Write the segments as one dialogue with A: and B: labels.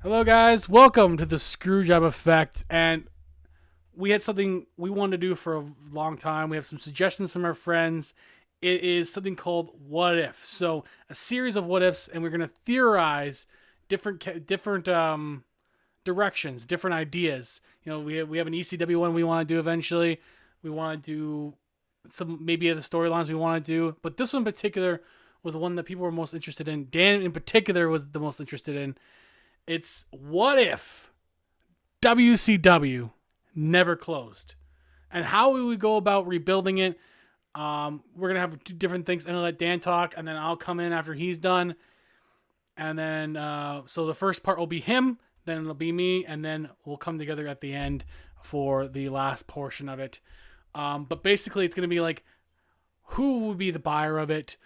A: Hello, guys. Welcome to the Screwjob Effect. And we had something we wanted to do for a long time. We have some suggestions from our friends. It is something called What If. So, a series of what ifs, and we're going to theorize different directions, different ideas. You know, we have an ECW one we want to do eventually. We want to do some maybe of the storylines we want to do, but this one in particular was the one that people were most interested in. Dan in particular was the most interested in. It's what if WCW never closed, and how we would go about rebuilding it. We're gonna have two different things. I'm gonna let Dan talk, and then I'll come in after he's done. And then, so the first part will be him, then it'll be me, and then we'll come together at the end for the last portion of it. But basically, it's gonna be like, who will be the buyer of it?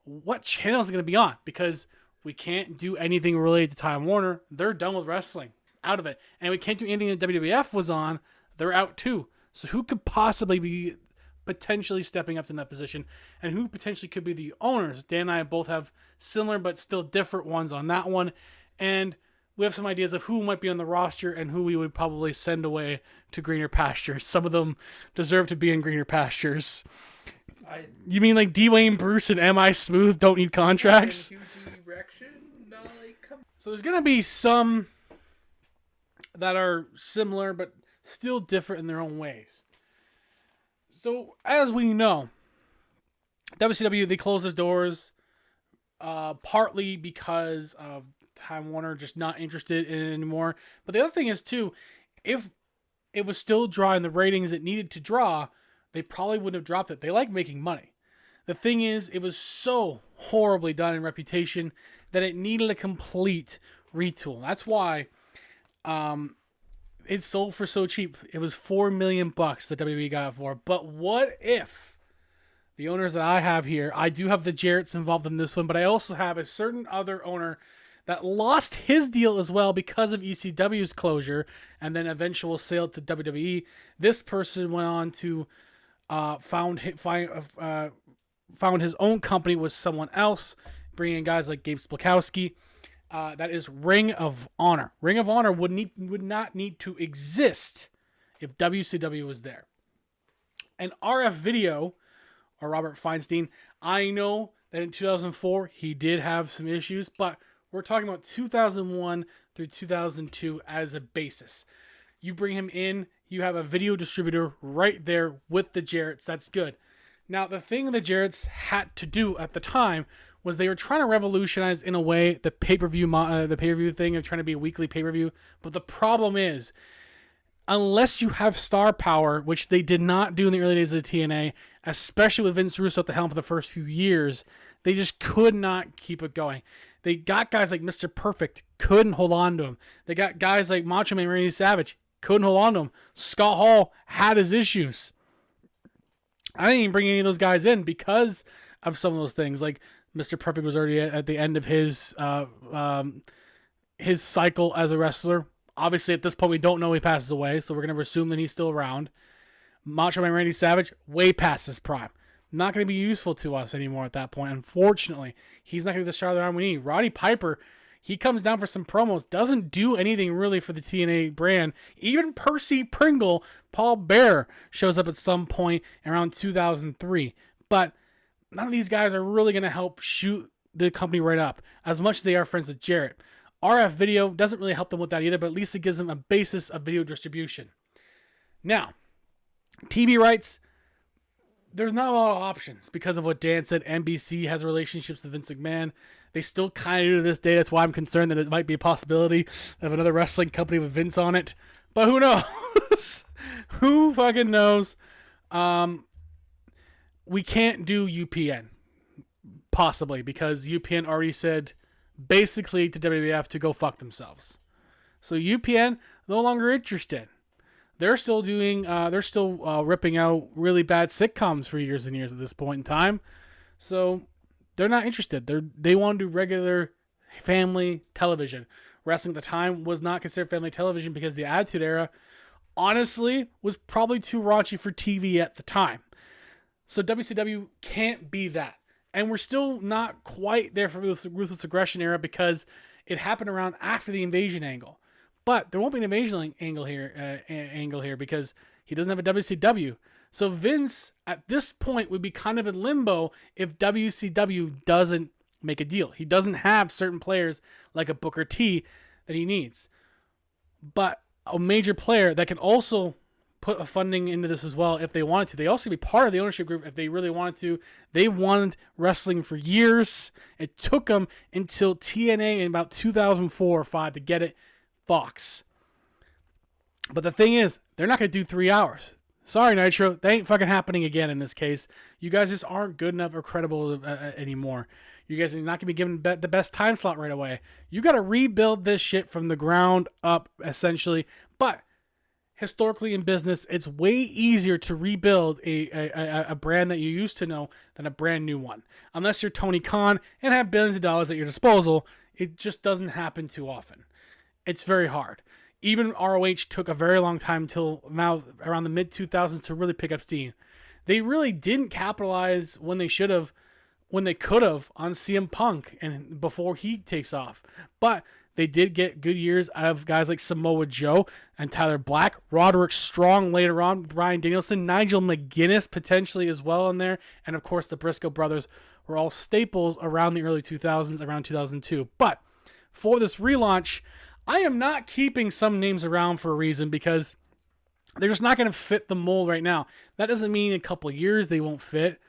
A: What channel is it gonna be on? Because we can't do anything related to Time Warner. They're done with wrestling, out of it. And we can't do anything that WWF was on. They're out too. So who could possibly be potentially stepping up in that position? And who potentially could be the owners? Dan and I both have similar but still different ones on that one. And we have some ideas of who might be on the roster and who we would probably send away to greener pastures. Some of them deserve to be in greener pastures. You mean like Dwayne Bruce and M.I. Smooth don't need contracts? So there's going to be some that are similar but still different in their own ways. So as we know, WCW, they closed its doors partly because of Time Warner just not interested in it anymore. But the other thing is too, if it was still drawing the ratings it needed to draw, they probably wouldn't have dropped it. They like making money. The thing is, it was so horribly done in reputation that it needed a complete retool. That's why it sold for so cheap. It was $4 million that WWE got it for. But what if the owners that I have here, I do have the Jarretts involved in this one, but I also have a certain other owner that lost his deal as well because of ECW's closure and then eventual sale to WWE. This person went on to found his own company with someone else, bringing in guys like Gabe Spilkowski. That is Ring of Honor. Ring of Honor would not need to exist if WCW was there. And RF Video, or Robert Feinstein, I know that in 2004 he did have some issues, but we're talking about 2001 through 2002 as a basis. You bring him in, you have a video distributor right there with the Jarretts. That's good. Now, the thing the Jarretts had to do at the time was they were trying to revolutionize, in a way, the pay-per-view thing of trying to be a weekly pay-per-view. But the problem is, unless you have star power, which they did not do in the early days of the TNA, especially with Vince Russo at the helm for the first few years, they just could not keep it going. They got guys like Mr. Perfect, couldn't hold on to him. They got guys like Macho Man Randy Savage, couldn't hold on to him. Scott Hall had his issues. I didn't even bring any of those guys in because of some of those things. Like Mr. Perfect was already at the end of his cycle as a wrestler. Obviously, at this point, we don't know he passes away, so we're going to assume that he's still around. Macho Man Randy Savage, way past his prime. Not going to be useful to us anymore at that point. Unfortunately, he's not going to be the star of the arm we need. Roddy Piper, he comes down for some promos, doesn't do anything really for the TNA brand. Even Percy Pringle, Paul Bearer, shows up at some point around 2003. But none of these guys are really going to help shoot the company right up, as much as they are friends with Jarrett. RF Video doesn't really help them with that either, but at least it gives them a basis of video distribution. Now, TV rights, there's not a lot of options because of what Dan said. NBC has relationships with Vince McMahon. They still kind of do to this day. That's why I'm concerned that it might be a possibility of another wrestling company with Vince on it. But who knows? Who fucking knows? We can't do UPN, possibly, because UPN already said basically to WWF to go fuck themselves. So UPN, no longer interested. They're still ripping out really bad sitcoms for years and years at this point in time. So they're not interested. They want to do regular family television. Wrestling at the time was not considered family television because the Attitude Era, honestly, was probably too raunchy for TV at the time. So WCW can't be that. And we're still not quite there for the Ruthless Aggression era because It happened around after the invasion angle. But there won't be an invasion angle here because he doesn't have a WCW. So Vince, at this point, would be kind of in limbo if WCW doesn't make a deal. He doesn't have certain players like a Booker T that he needs. But a major player that can also put a funding into this as well if they wanted to. They also be part of the ownership group if they really wanted to. They wanted wrestling for years. It took them until TNA in about 2004 or 5 to get it. Fox. But the thing is, they're not going to do 3 hours. Sorry, Nitro. They ain't fucking happening again in this case. You guys just aren't good enough or credible anymore. You guys are not going to be given the best time slot right away. You got to rebuild this shit from the ground up, essentially. But historically in business, it's way easier to rebuild a brand that you used to know than a brand new one. Unless you're Tony Khan and have billions of dollars at your disposal, it just doesn't happen too often. It's very hard. Even ROH took a very long time till now around the mid-2000s to really pick up steam. They really didn't capitalize when they should have, when they could have on CM Punk and before he takes off. But they did get good years out of guys like Samoa Joe and Tyler Black, Roderick Strong later on, Bryan Danielson, Nigel McGuinness potentially as well in there, and of course the Briscoe brothers were all staples around the early 2000s, around 2002. But for this relaunch, I am not keeping some names around for a reason because they're just not going to fit the mold right now. That doesn't mean in a couple of years they won't fit.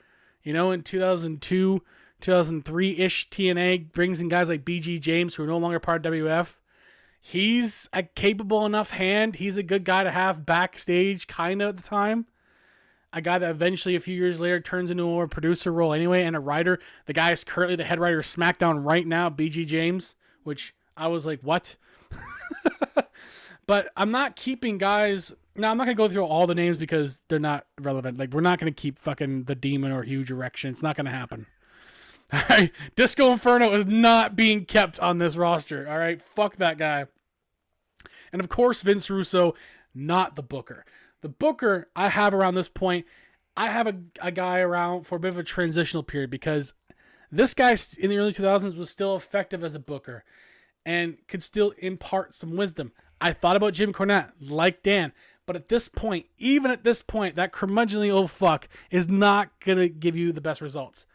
A: You know, in 2002, 2003-ish, TNA brings in guys like BG James, who are no longer part of WF. He's a capable enough hand. He's a good guy to have backstage, kind of, at the time. A guy that eventually, a few years later, turns into a producer role anyway, and a writer. The guy is currently the head writer of SmackDown right now, BG James, which I was like, what? But I'm not keeping guys. Now, I'm not going to go through all the names because they're not relevant. Like, we're not going to keep fucking The Demon or Huge Erection. It's not going to happen. All right? Disco Inferno is not being kept on this roster. All right? Fuck that guy. And, of course, Vince Russo, not the Booker. The Booker I have around this point, I have a guy around for a bit of a transitional period because this guy in the early 2000s was still effective as a Booker and could still impart some wisdom. I thought about Jim Cornette, like Dan, but at this point, even at this point, that curmudgeonly old fuck is not going to give you the best results.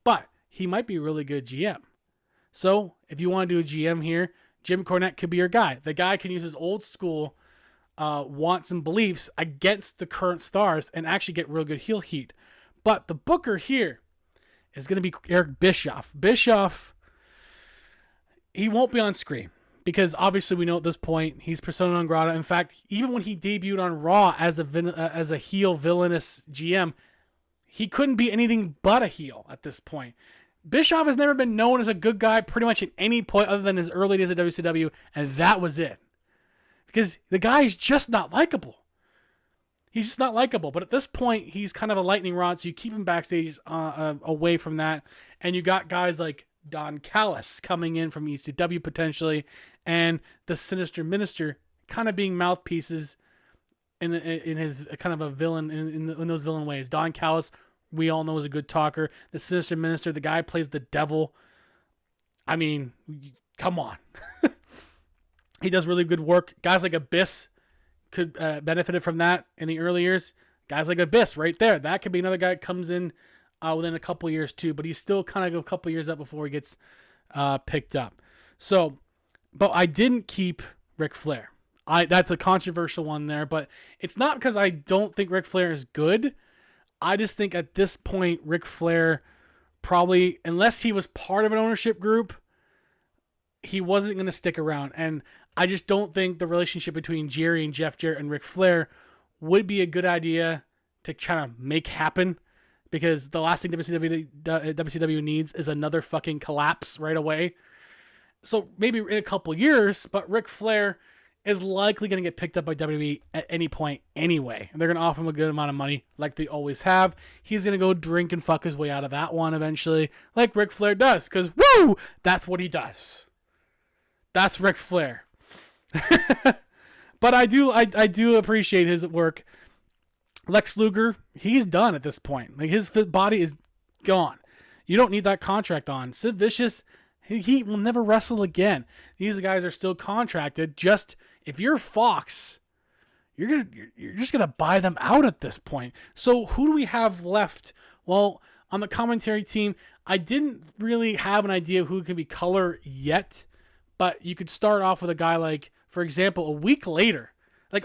A: But he might be a really good GM. So if you want to do a GM here, Jim Cornette could be your guy. The guy can use his old school wants and beliefs against the current stars and actually get real good heel heat. But the Booker here is going to be Eric Bischoff. Bischoff, he won't be on screen because obviously we know at this point he's persona non grata. In fact, even when he debuted on Raw as a heel villainous GM, he couldn't be anything but a heel at this point. Bischoff has never been known as a good guy pretty much at any point other than his early days at WCW, and that was it. Because the guy is just not likable. He's just not likable. But at this point, he's kind of a lightning rod, so you keep him backstage away from that. And you got guys like Don Callis coming in from ECW potentially, and the Sinister Minister kind of being mouthpieces in his kind of a villain in those villain ways. Don Callis, we all know, is a good talker. The Sinister Minister, the guy plays the devil. I mean, come on. He does really good work. Guys like Abyss could benefited from that in the early years. Guys like Abyss right there. That could be another guy that comes in within a couple years too, but he's still kind of a couple years up before he gets picked up. So, but I didn't keep Ric Flair. That's a controversial one there, but it's not because I don't think Ric Flair is good. I just think at this point, Ric Flair probably, unless he was part of an ownership group, he wasn't going to stick around. And I just don't think the relationship between Jerry and Jeff Jarrett and Ric Flair would be a good idea to kind of make happen, because the last thing WCW needs is another fucking collapse right away. So maybe in a couple years, but Ric Flair is likely going to get picked up by WWE at any point anyway. And they're going to offer him a good amount of money like they always have. He's going to go drink and fuck his way out of that one eventually, like Ric Flair does, because woo, that's what he does. That's Ric Flair. But I do appreciate his work. Lex Luger, he's done at this point. Like, his body is gone. You don't need that contract on. Sid Vicious, He will never wrestle again. These guys are still contracted. Just if you're Fox, you're just gonna buy them out at this point. So who do we have left? Well, on the commentary team, I didn't really have an idea of who could be color yet, but you could start off with a guy like, for example, a week later, that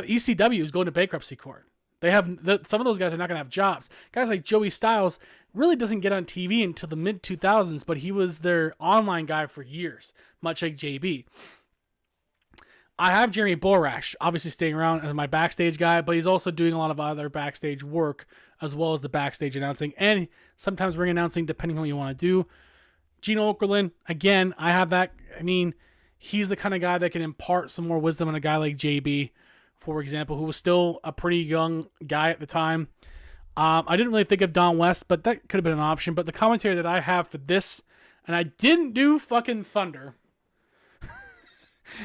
A: ECW is going to bankruptcy court. They have some of those guys are not going to have jobs. Guys like Joey Styles really doesn't get on TV until the mid 2000s, but he was their online guy for years, much like JB. I have Jeremy Borash, obviously staying around as my backstage guy, but he's also doing a lot of other backstage work as well as the backstage announcing and sometimes ring announcing, depending on what you want to do. Gino Okerlund, again, I have that. I mean, he's the kind of guy that can impart some more wisdom on a guy like JB, for example, who was still a pretty young guy at the time. I didn't really think of Don West, but that could have been an option. But the commentary that I have for this, and I didn't do fucking Thunder,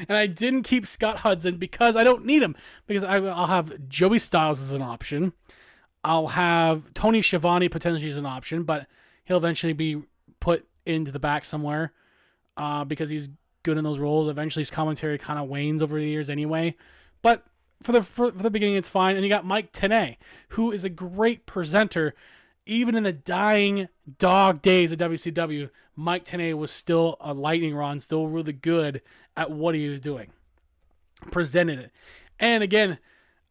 A: and I didn't keep Scott Hudson because I don't need him. Because I'll have Joey Styles as an option. I'll have Tony Schiavone potentially as an option, but he'll eventually be put into the back somewhere because he's good in those roles. Eventually his commentary kind of wanes over the years anyway. But for the beginning, it's fine. And you got Mike Tenay, who is a great presenter. Even in the dying dog days of WCW, Mike Tenay was still a lightning rod, still really good at what he was doing. Presented it. And again,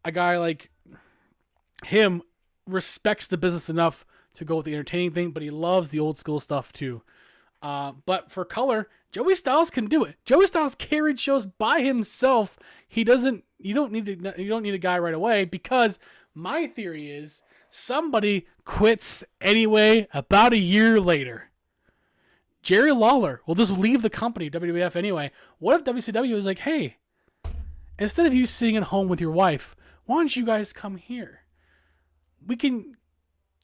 A: a guy like him respects the business enough to go with the entertaining thing, but he loves the old school stuff too. But for color, Joey Styles can do it. Joey Styles carried shows by himself. You don't need a guy right away, because my theory is somebody quits anyway about a year later. Jerry Lawler will just leave the company, WWF anyway. What if WCW is like, hey, instead of you sitting at home with your wife, why don't you guys come here?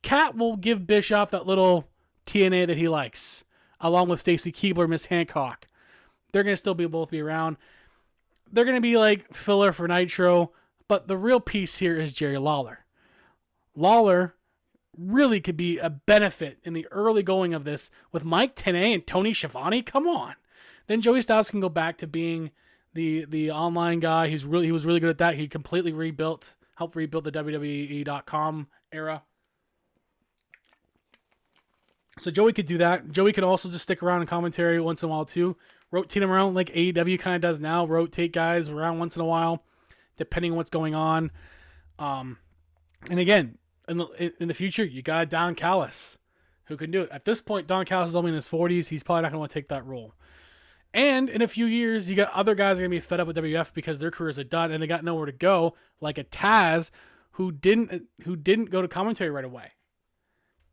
A: Cat will give Bischoff that little TNA that he likes, along with Stacy Keibler, Miss Hancock. They're going to still both be around. They're going to be like filler for Nitro, but the real piece here is Jerry Lawler. Lawler really could be a benefit in the early going of this with Mike Tenay and Tony Schiavone. Come on. Then Joey Styles can go back to being the online guy. He was really good at that. He completely helped rebuild the WWE.com era. So Joey could do that. Joey could also just stick around in commentary once in a while too. Rotate him around like AEW kind of does now. Rotate guys around once in a while, depending on what's going on. And again, in the future, you got a Don Callis who can do it. At this point, Don Callis is only in his 40s. He's probably not going to want to take that role. And in a few years, you got other guys going to be fed up with WWF because their careers are done and they got nowhere to go, like a Taz who didn't go to commentary right away.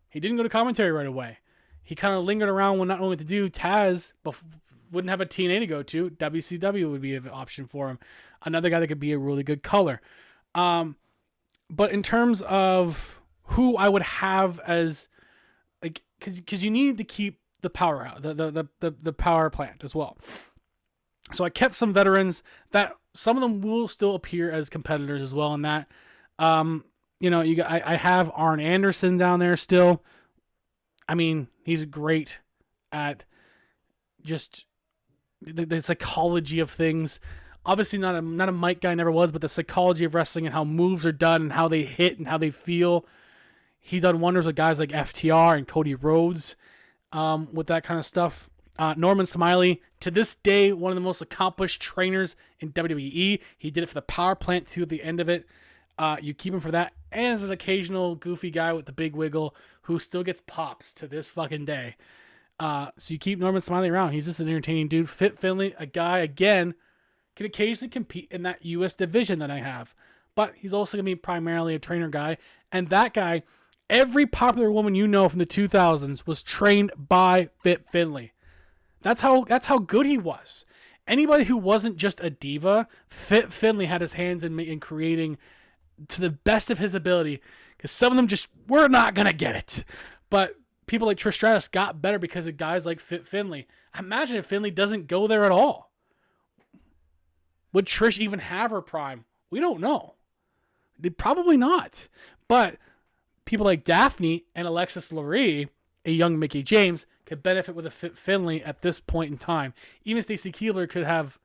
A: He didn't go to commentary right away. He kind of lingered around when not knowing what to do. Taz wouldn't have a TNA to go to. WCW would be an option for him. Another guy that could be a really good color. But in terms of who I would have as, like, because you need to keep the powerhouse, the power plant as well. So I kept some veterans that some of them will still appear as competitors as well. In that, I have Arn Anderson down there still. I mean, he's great at just the psychology of things. Obviously not a mic guy, never was, but the psychology of wrestling and how moves are done and how they hit and how they feel. He's done wonders with guys like FTR and Cody Rhodes with that kind of stuff. Norman Smiley, to this day, one of the most accomplished trainers in WWE. He did it for the power plant too at the end of it. You keep him for that. And as an occasional goofy guy with the big wiggle who still gets pops to this fucking day. So you keep Norman Smiley around. He's just an entertaining dude. Fit Finley, a guy, again, can occasionally compete in that U.S. division that I have. But he's also going to be primarily a trainer guy. And that guy, every popular woman you know from the 2000s was trained by Fit Finley. That's how good he was. Anybody who wasn't just a diva, Fit Finley had his hands in creating to the best of his ability. Because some of them just were not going to get it. But people like Trish Stratus got better because of guys like Fit Finley. Imagine if Finley doesn't go there at all. Would Trish even have her prime? We don't know. Probably not. But people like Daphne and Alexis Lurie a young Mickey James could benefit with a fit Finlay at this point in time. Even Stacy Keibler could have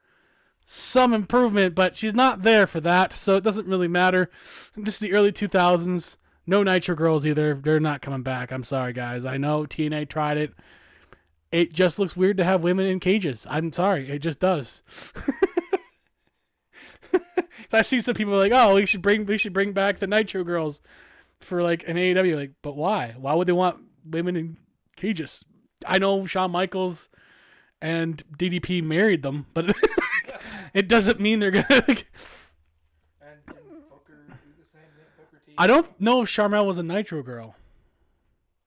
A: some improvement, but she's not there for that, so it doesn't really matter. This is the early 2000s. No Nitro Girls either. They're not coming back. I'm sorry, guys. I know TNA tried it. It just looks weird to have women in cages. I'm sorry. It just does. So I see some people like, oh, we should bring back the Nitro Girls for like an AEW. Like, but why? Why would they want women in cages? I know Shawn Michaels and DDP married them, but it doesn't mean they're gonna. And didn't Booker do the same thing? Booker T. I don't know if Sharmell was a Nitro Girl.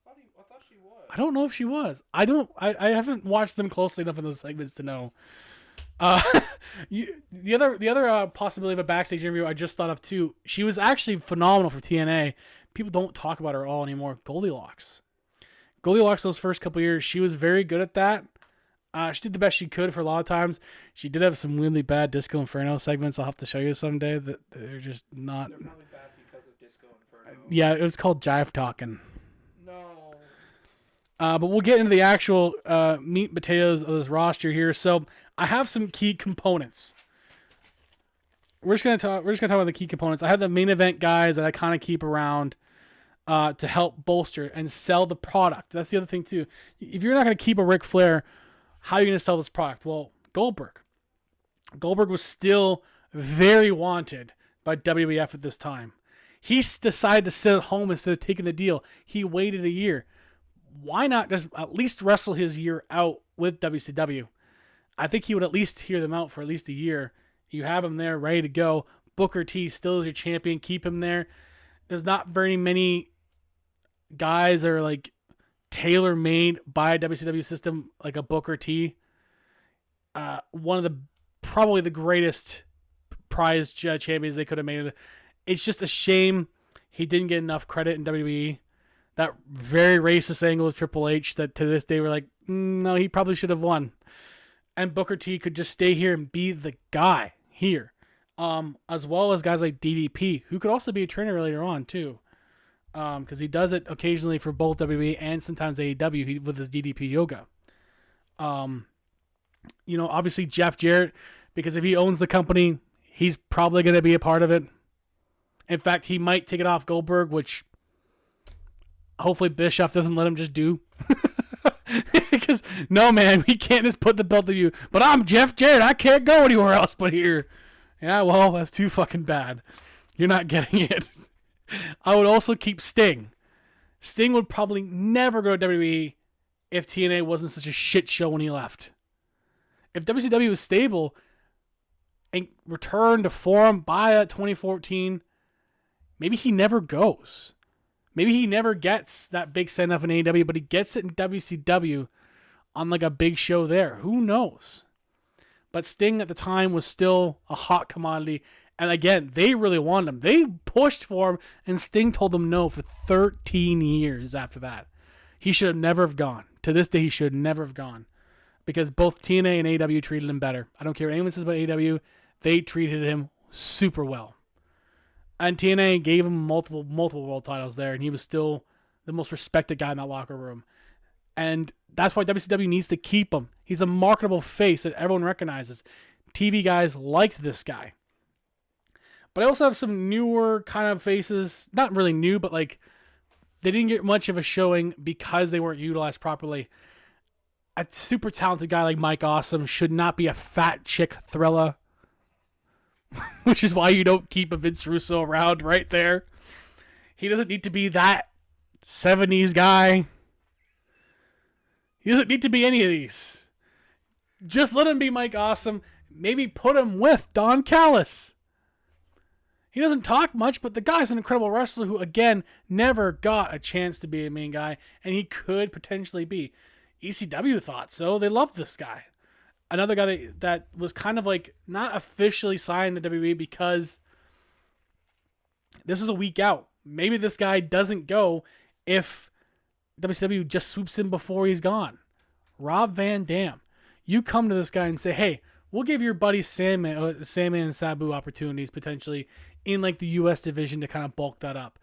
A: I thought she was. I don't know if she was. I haven't watched them closely enough in those segments to know. The other possibility of a backstage interview I just thought of too. She was actually phenomenal for TNA. People don't talk about her all anymore. Goldilocks, those first couple years, she was very good at that. She did the best she could for a lot of times. She did have some really bad Disco Inferno segments. I'll have to show you someday that they're just not. They're probably bad because of Disco Inferno. Yeah, it was called Jive Talking. No. But we'll get into the actual meat and potatoes of this roster here. So I have some key components. We're just gonna talk about the key components. I have the main event guys that I kind of keep around to help bolster and sell the product. That's the other thing too. If you're not gonna keep a Ric Flair, how are you gonna sell this product? Well, Goldberg was still very wanted by WWF at this time. He decided to sit at home instead of taking the deal. He waited a year. Why not just at least wrestle his year out with WCW? I think he would at least hear them out for at least a year. You have him there ready to go. Booker T still is your champion. Keep him there. There's not very many guys that are like tailor-made by a WCW system like a Booker T. One of probably the greatest prize champions they could have made. It's just a shame he didn't get enough credit in WWE. That very racist angle with Triple H that to this day we're like, no, he probably should have won. And Booker T could just stay here and be the guy here. As well as guys like DDP, who could also be a trainer later on too. Because he does it occasionally for both WWE and sometimes AEW with his DDP yoga. Obviously Jeff Jarrett, because if he owns the company, he's probably going to be a part of it. In fact, he might take it off Goldberg, which hopefully Bischoff doesn't let him just do. Because, no, man, we can't just put the belt on you. But I'm Jeff Jarrett. I can't go anywhere else but here. Yeah, well, that's too fucking bad. You're not getting it. I would also keep Sting. Sting would probably never go to WWE if TNA wasn't such a shit show when he left. If WCW was stable and returned to form by 2014, maybe he never goes. Maybe he never gets that big send-off in AEW, but he gets it in WCW on like a big show there. Who knows? But Sting at the time was still a hot commodity. And again, they really wanted him. They pushed for him, and Sting told them no for 13 years after that. He should have never have gone. To this day, he should never have gone. Because both TNA and AEW treated him better. I don't care what anyone says about AEW. They treated him super well. And TNA gave him multiple world titles there, and he was still the most respected guy in that locker room. And that's why WCW needs to keep him. He's a marketable face that everyone recognizes. TV guys liked this guy. But I also have some newer kind of faces. Not really new, but like they didn't get much of a showing because they weren't utilized properly. A super talented guy like Mike Awesome should not be a fat chick thriller. Which is why you don't keep a Vince Russo around right there. He doesn't need to be that 70s guy. He doesn't need to be any of these. Just let him be Mike Awesome. Maybe put him with Don Callis. He doesn't talk much, but the guy's an incredible wrestler who, again, never got a chance to be a main guy, and he could potentially be. ECW thought so. They loved this guy. Another guy that was kind of like not officially signed to WWE because this is a week out. Maybe this guy doesn't go if WCW just swoops him before he's gone. Rob Van Dam. You come to this guy and say, hey, we'll give your buddy Sandman and Sabu opportunities potentially in like the US division to kind of bulk that up.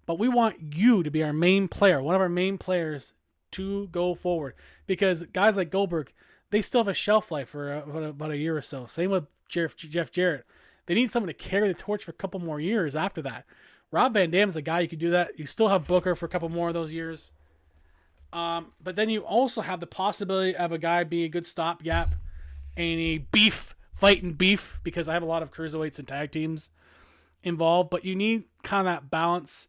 A: But we want you to be our main player, one of our main players to go forward. Because guys like Goldberg, they still have a shelf life for about a year or so. Same with Jeff Jarrett. They need someone to carry the torch for a couple more years after that. Rob Van Dam's a guy you could do that. You still have Booker for a couple more of those years. But then you also have the possibility of a guy being a good stopgap and a fighting beef, because I have a lot of cruiserweights and tag teams involved. But you need kind of that balance.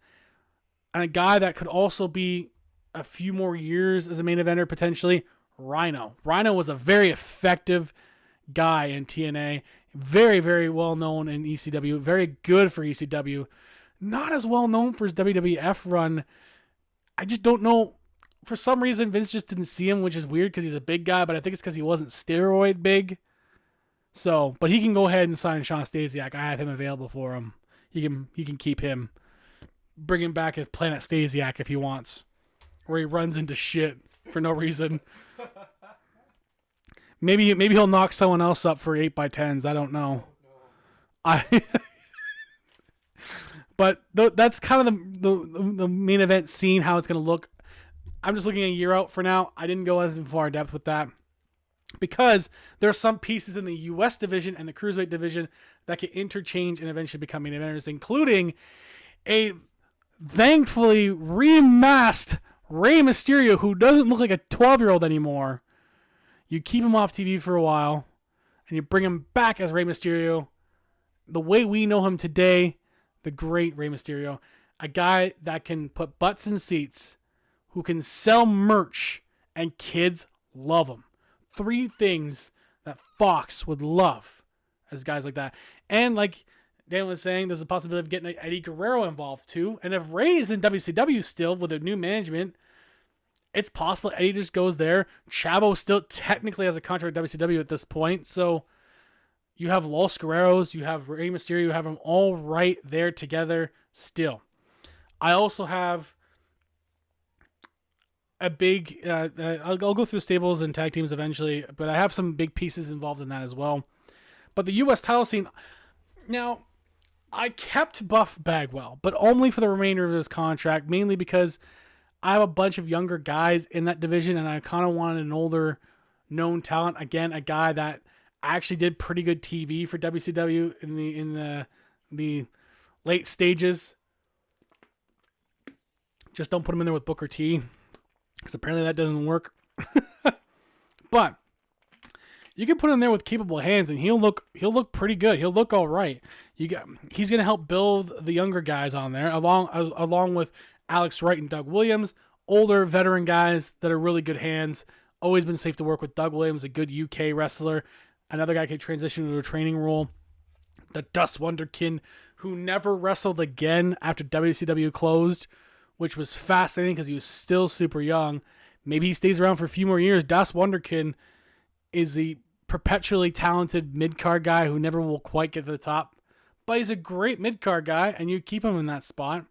A: And a guy that could also be a few more years as a main eventer, potentially, Rhino. Rhino was a very effective guy in TNA. Very, very well known in ECW. Very good for ECW. Not as well known for his WWF run. I just don't know. For some reason, Vince just didn't see him, which is weird because he's a big guy, but I think it's because he wasn't steroid big. So, but he can go ahead and sign Sean Stasiak. I have him available for him. He can keep him. Bring him back as Planet Stasiak if he wants, where he runs into shit for no reason. Maybe he'll knock someone else up for 8x10s. I don't know. But that's kind of the main event scene, how it's going to look. I'm just looking a year out for now. I didn't go as far in depth with that because there are some pieces in the U.S. division and the Cruiserweight division that can interchange and eventually become main eventers, including a thankfully remasked Rey Mysterio who doesn't look like a 12-year-old anymore. You keep him off TV for a while and you bring him back as Rey Mysterio the way we know him today, the great Rey Mysterio, a guy that can put butts in seats, who can sell merch, and kids love him. 3 things that Fox would love as guys like that. And like Dan was saying, there's a possibility of getting Eddie Guerrero involved too. And if Ray is in WCW still with a new management, it's possible Eddie just goes there. Chavo still technically has a contract with WCW at this point. So you have Los Guerreros, you have Rey Mysterio, you have them all right there together still. I also have a big, I'll go through stables and tag teams eventually, but I have some big pieces involved in that as well. But the U.S. title scene, now, I kept Buff Bagwell, but only for the remainder of his contract, mainly because I have a bunch of younger guys in that division, and I kind of wanted an older known talent. Again, a guy that actually did pretty good TV for WCW in the late stages. Just don't put him in there with Booker T, because apparently that doesn't work. But you can put him there with capable hands, and he'll look pretty good. He'll look all right. He's gonna help build the younger guys on there, along with Alex Wright and Doug Williams, older veteran guys that are really good hands. Always been safe to work with. Doug Williams, a good UK wrestler. Another guy could transition into a training role. The Dust Wonderkin, who never wrestled again after WCW closed, which was fascinating because he was still super young. Maybe he stays around for a few more years. Dust Wonderkin is the perpetually talented mid-card guy who never will quite get to the top. But he's a great mid-card guy, and you keep him in that spot.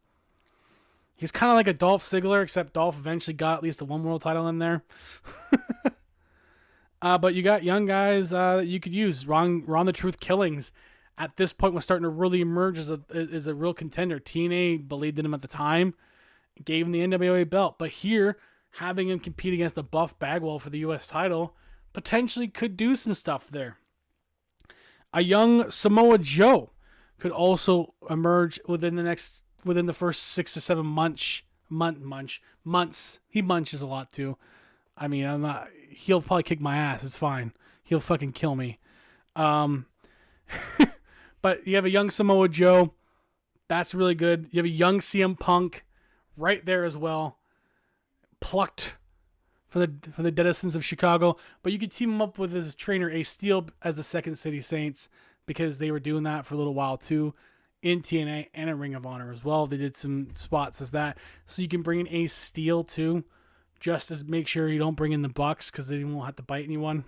A: He's kind of like a Dolph Ziggler, except Dolph eventually got at least a one world title in there. But you got young guys that you could use. Ron the Truth Killings at this point was starting to really emerge as a real contender. TNA believed in him at the time, gave him the NWA belt. But here, having him compete against the Buff Bagwell for the U.S. title potentially could do some stuff there. A young Samoa Joe could also emerge within the first 6 to 7 months. He munches a lot too. I mean, he'll probably kick my ass. It's fine. He'll fucking kill me. But you have a young Samoa Joe. That's really good. You have a young CM Punk right there as well. Plucked for the denizens of Chicago. But you could team him up with his trainer Ace Steel as the Second City Saints, because they were doing that for a little while too in TNA and in Ring of Honor as well. They did some spots as that. So you can bring in Ace Steel too, just to make sure you don't bring in the Bucks, because they won't have to bite anyone.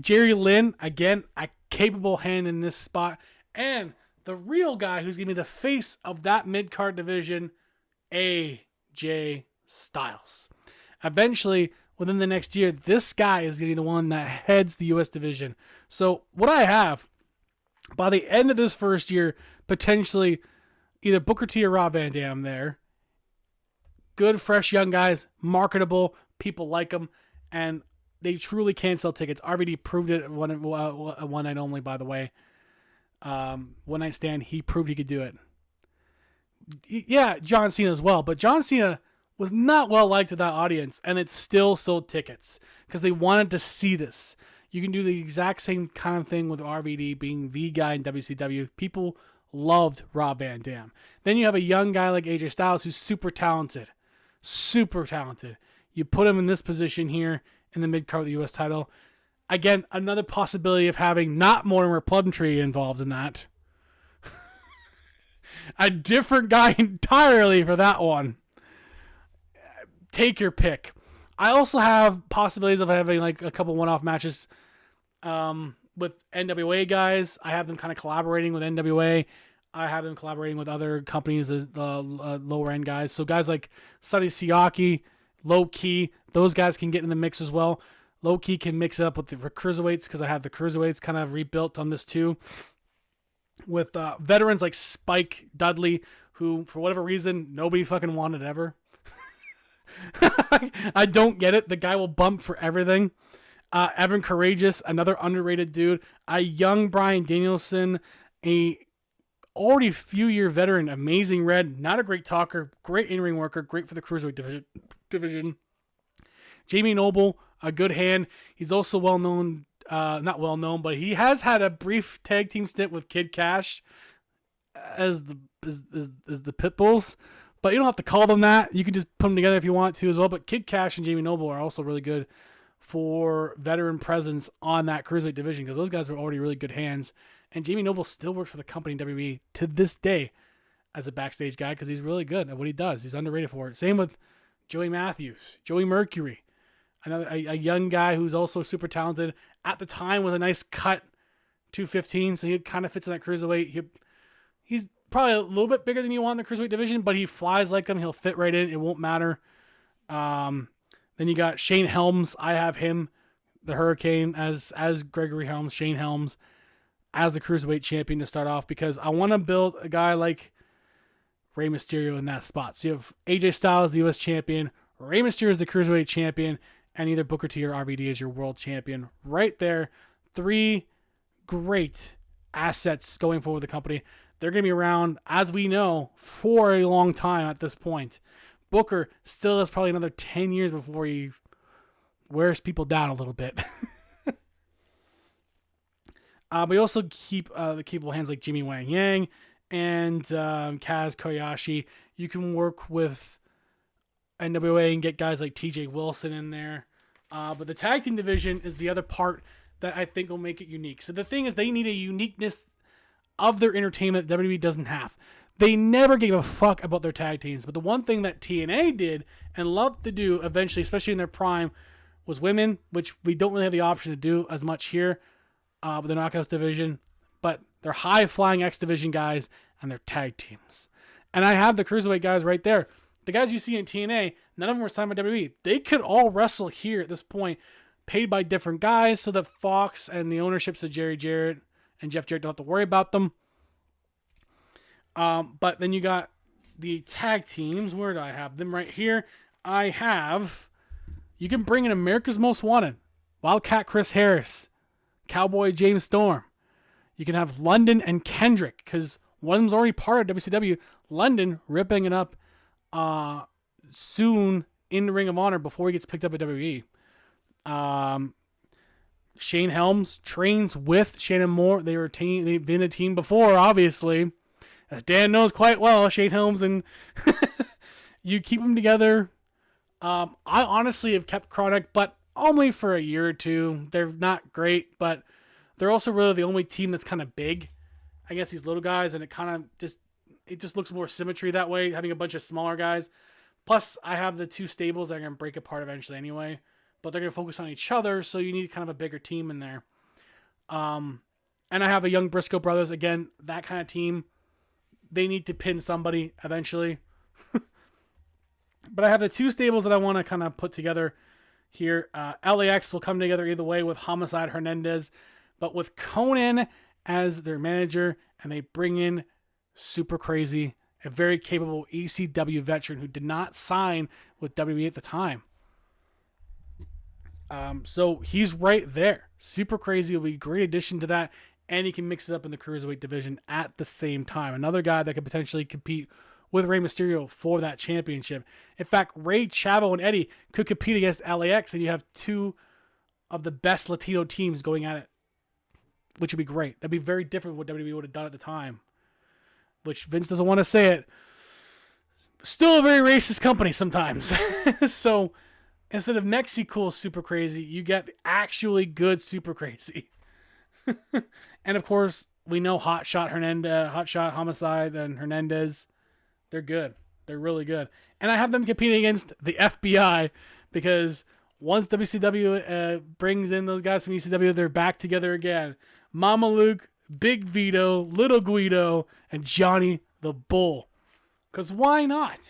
A: Jerry Lynn, again, a capable hand in this spot. And the real guy who's going to be the face of that mid-card division, AJ Styles. Eventually, within the next year, this guy is going to be the one that heads the U.S. division. So what I have, by the end of this first year, potentially either Booker T or Rob Van Dam there, good, fresh young guys, marketable, people like them, and they truly can sell tickets. RVD proved it one night only, by the way. One night stand, he proved he could do it. Yeah, John Cena as well, but John Cena was not well liked to that audience, and it still sold tickets because they wanted to see this. You can do the exact same kind of thing with RVD being the guy in WCW. People loved Rob Van Dam. Then you have a young guy like AJ Styles who's super talented. Super talented. You put him in this position here in the mid-card of the U.S. title. Again, another possibility of having not Mortimer Plumtree involved in that. A different guy entirely for that one. Take your pick. I also have possibilities of having like a couple one-off matches with NWA guys. I have them kind of collaborating with NWA. I have them collaborating with other companies, lower-end guys. So guys like Sonny Siaki, Low Key, those guys can get in the mix as well. Low Key can mix it up with the cruiserweights because I have the cruiserweights kind of rebuilt on this too. With veterans like Spike Dudley, who, for whatever reason, nobody fucking wanted ever. I don't get it. The guy will bump for everything. Evan Courageous, another underrated dude. A young Bryan Danielson, a already few-year veteran, amazing red, not a great talker, great in-ring worker, great for the cruiserweight division. Jamie Noble, a good hand. He's also well-known, not well-known, but he has had a brief tag team stint with Kid Cash as the Pitbulls. But you don't have to call them that. You can just put them together if you want to as well. But Kid Cash and Jamie Noble are also really good for veteran presence on that cruiserweight division because those guys were already really good hands. And Jamie Noble still works for the company in WWE to this day as a backstage guy because he's really good at what he does. He's underrated for it. Same with Joey Matthews, Joey Mercury, another a young guy who's also super talented. At the time with a nice cut 215, so he kind of fits in that cruiserweight. He's probably a little bit bigger than you want in the cruiserweight division, but he flies like them. He'll fit right in. It won't matter. Then you got Shane Helms. I have him, the Hurricane, as Gregory Helms, Shane Helms, as the cruiserweight champion to start off because I want to build a guy like Rey Mysterio in that spot. So you have AJ Styles, the U.S. champion, Rey Mysterio is the cruiserweight champion, and either Booker T or RVD is your world champion. Right there, 3 great assets going forward with the company. They're going to be around, as we know, for a long time at this point. Booker still has probably another 10 years before he wears people down a little bit. We also keep the capable hands like Jimmy Wang Yang and Kaz Koyashi. You can work with NWA and get guys like TJ Wilson in there. But the tag team division is the other part that I think will make it unique. So the thing is, they need a uniqueness of their entertainment that WWE doesn't have. They never gave a fuck about their tag teams. But the one thing that TNA did and loved to do eventually, especially in their prime, was women, which we don't really have the option to do as much here with the Knockouts division. But they're high-flying X division guys and they're tag teams. And I have the Cruiserweight guys right there. The guys you see in TNA, none of them were signed by WWE. They could all wrestle here at this point, paid by different guys, so that Fox and the ownerships of Jerry Jarrett and Jeff Jarrett don't have to worry about them. But then you got the tag teams. Where do I have them? Right here. You can bring in America's Most Wanted, Wildcat Chris Harris, Cowboy James Storm. You can have London and Kendrick, because one of them's already part of WCW. London ripping it up soon in the Ring of Honor before he gets picked up at WWE. Shane Helms trains with Shannon Moore. They've been a team before, obviously. As Dan knows quite well, Shane Helms, and you keep them together. I honestly have kept Chronic, but only for a year or two. They're not great, but they're also really the only team that's kind of big. I guess these little guys, and it just looks more symmetry that way, having a bunch of smaller guys. Plus, I have the 2 stables that are going to break apart eventually anyway, but they're going to focus on each other, so you need kind of a bigger team in there. And I have a Young Briscoe brothers. Again, that kind of team. They need to pin somebody eventually. But I have the 2 stables that I want to kind of put together here. LAX will come together either way with Homicide Hernandez, but with Conan as their manager, and they bring in Super Crazy a very capable ECW veteran who did not sign with WWE at the time. So he's right there. Super Crazy will be a great addition to that, and he can mix it up in the Cruiserweight division at the same time. Another guy that could potentially compete with Rey Mysterio for that championship. In fact, Ray, Chavo, and Eddie could compete against LAX, and you have two of the best Latino teams going at it, which would be great. That'd be very different from what WWE would have done at the time, which Vince doesn't want to say it. Still a very racist company sometimes. So instead of Mexicool Super Crazy, you get actually good Super Crazy. And of course, we know Hotshot Homicide, and Hernandez. They're good. They're really good. And I have them competing against the FBI because once WCW brings in those guys from ECW, they're back together again. Mama Luke, Big Vito, Little Guido, and Johnny the Bull. Because why not?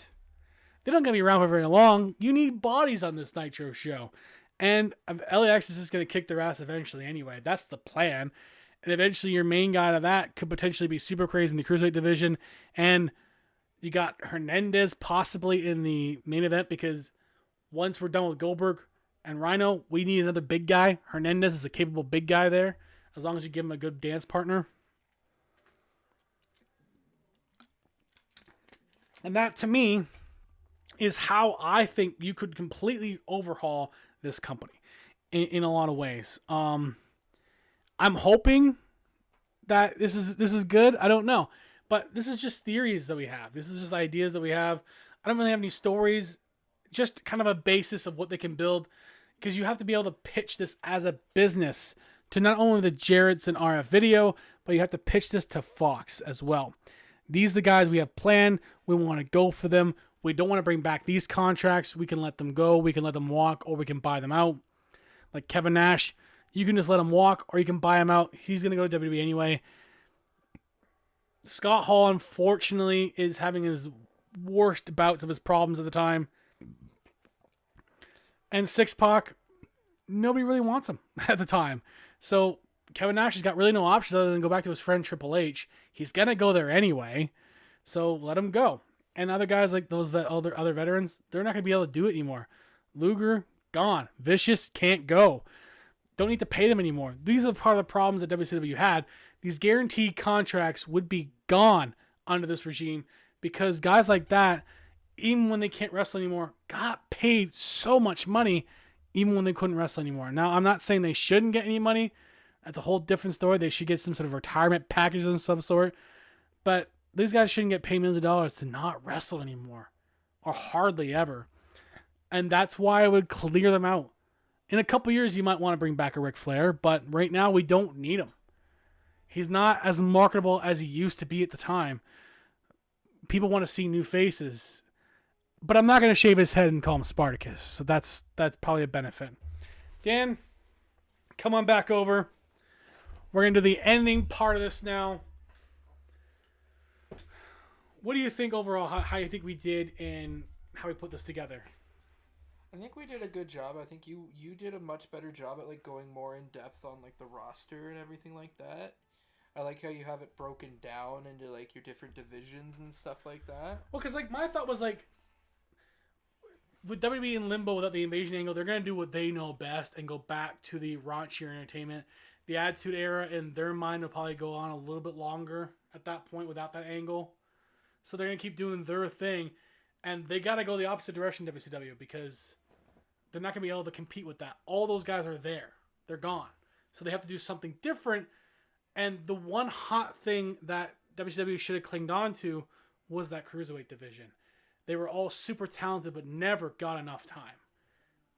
A: They don't going to be around for very long. You need bodies on this Nitro show. And LAX is just going to kick their ass eventually anyway. That's the plan. And eventually your main guy to that could potentially be Super Crazy in the Cruiserweight division. And you got Hernandez possibly in the main event because once we're done with Goldberg and Rhino, we need another big guy. Hernandez is a capable big guy there, as long as you give him a good dance partner. And that, to me, is how I think you could completely overhaul this company in a lot of ways. I'm hoping that this is good. I don't know. But this is just theories that we have. This is just ideas that we have. I don't really have any stories. Just kind of a basis of what they can build. Because you have to be able to pitch this as a business to not only the Jarretts and RF Video, but you have to pitch this to Fox as well. These are the guys we have planned. We want to go for them. We don't want to bring back these contracts. We can let them go. We can let them walk, or we can buy them out. Like Kevin Nash, you can just let him walk, or you can buy him out. He's going to go to WWE anyway. Scott Hall, unfortunately, is having his worst bouts of his problems at the time. And Six-Pac, nobody really wants him at the time. So Kevin Nash has got really no options other than go back to his friend Triple H. He's going to go there anyway. So let him go. And other guys like those other veterans, they're not going to be able to do it anymore. Luger, gone. Vicious, can't go. Don't need to pay them anymore. These are part of the problems that WCW had. These guaranteed contracts would be gone under this regime because guys like that, even when they can't wrestle anymore, got paid so much money even when they couldn't wrestle anymore. Now, I'm not saying they shouldn't get any money. That's a whole different story. They should get some sort of retirement package of some sort. But these guys shouldn't get paid millions of dollars to not wrestle anymore, or hardly ever. And that's why I would clear them out. In a couple years, you might want to bring back a Ric Flair, but right now we don't need him. He's not as marketable as he used to be at the time. People want to see new faces. But I'm not going to shave his head and call him Spartacus. So that's probably a benefit. Dan, come on back over. We're going to do the ending part of this now. What do you think overall, how you think we did and how we put this together?
B: I think we did a good job. I think you did a much better job at like going more in depth on like the roster and everything like that. I like how you have it broken down into like your different divisions and stuff like that.
A: Well, because like my thought was like, with WWE in limbo without the invasion angle, they're gonna do what they know best and go back to the raunchier entertainment. The Attitude Era in their mind will probably go on a little bit longer at that point without that angle. So they're gonna keep doing their thing, and they gotta go the opposite direction, WCW, because they're not going to be able to compete with that. All those guys are there. They're gone. So they have to do something different. And the one hot thing that WCW should have clinged on to was that Cruiserweight division. They were all super talented, but never got enough time.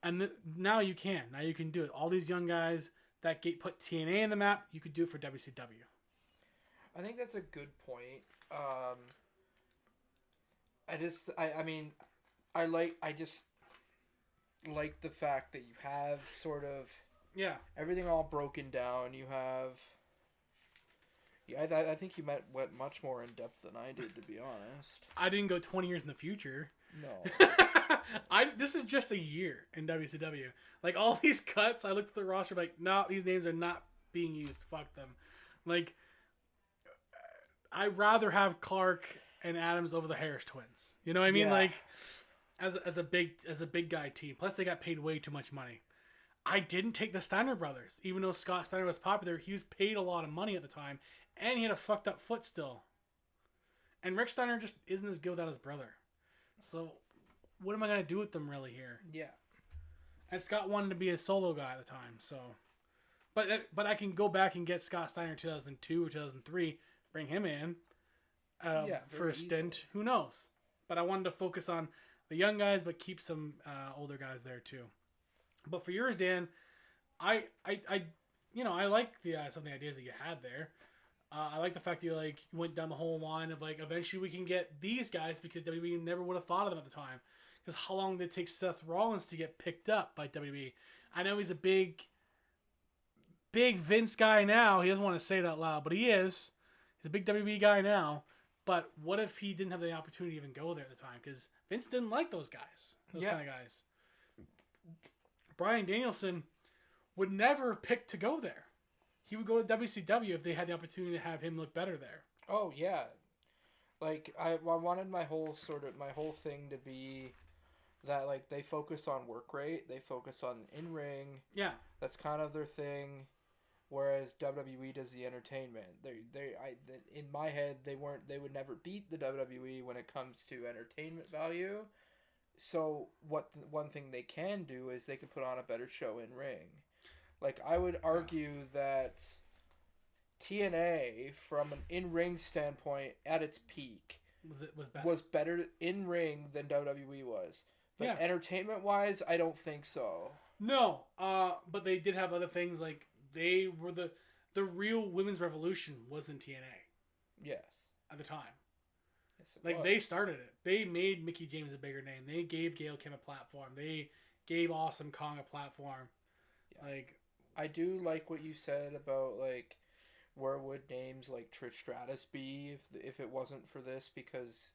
A: And now you can. Now you can do it. All these young guys that put TNA in the map, you could do it for WCW.
B: I think that's a good point. I just like the fact that you have sort of everything all broken down. You have I think you went much more in depth than I did, to be honest.
A: I didn't go 20 years in the future.
B: No.
A: This is just a year in WCW. Like all these cuts, I looked at the roster like, no, these names are not being used. Fuck them. Like I'd rather have Clark and Adams over the Harris twins. You know what I mean?
B: Yeah.
A: Like as a big guy team. Plus they got paid way too much money. I didn't take the Steiner brothers, even though Scott Steiner was popular. He was paid a lot of money at the time, and he had a fucked up foot still. And Rick Steiner just isn't as good without his brother. So, what am I gonna do with them really here?
B: Yeah.
A: And Scott wanted to be a solo guy at the time, so. But I can go back and get Scott Steiner 2002 or 2003, bring him in for a stint.
B: Easily.
A: Who knows? But I wanted to focus on the young guys, but keep some older guys there too. But for yours, Dan, I like some of the ideas that you had there. I like the fact that you went down the whole line of eventually we can get these guys because WWE never would have thought of them at the time. Because how long did it take Seth Rollins to get picked up by WWE? I know he's a big Vince guy now. He doesn't want to say it out loud, but he is. He's a big WWE guy now. But what if he didn't have the opportunity to even go there at the time? Because Vince didn't like those guys. Those kind of guys. Bryan Danielson would never have picked to go there. He would go to WCW if they had the opportunity to have him look better there.
B: Oh yeah, I wanted my whole thing to be that they focus on work rate, they focus on in ring.
A: Yeah,
B: that's kind of their thing. Whereas WWE does the entertainment. In my head they would never beat the WWE when it comes to entertainment value. So one thing they can do is they can put on a better show in ring. I would argue that TNA from an in-ring standpoint at its peak was better in ring than WWE was. But entertainment wise, I don't think so.
A: No, but they did have other things they were the real women's revolution was in TNA.
B: Yes.
A: At the time.
B: Yes,
A: they started it. They made Mickie James a bigger name. They gave Gail Kim a platform. They gave Awesome Kong a platform. Yeah.
B: I do like what you said about where would names like Trish Stratus be if it wasn't for this, because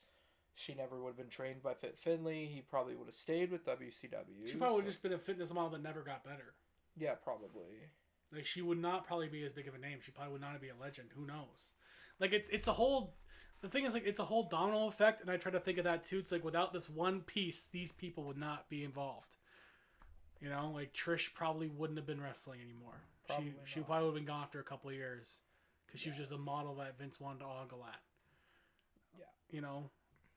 B: she never would have been trained by Fit Finlay. He probably would have stayed with WCW.
A: She probably would have just been a fitness model that never got better.
B: Yeah, probably.
A: She would not probably be as big of a name. She probably would not be a legend. Who knows? It's a whole. The thing is, it's a whole domino effect, and I try to think of that too. It's without this one piece, these people would not be involved. Trish probably wouldn't have been wrestling anymore. She probably would have been gone after a couple of years because she was just a model that Vince wanted to ogle at. Yeah.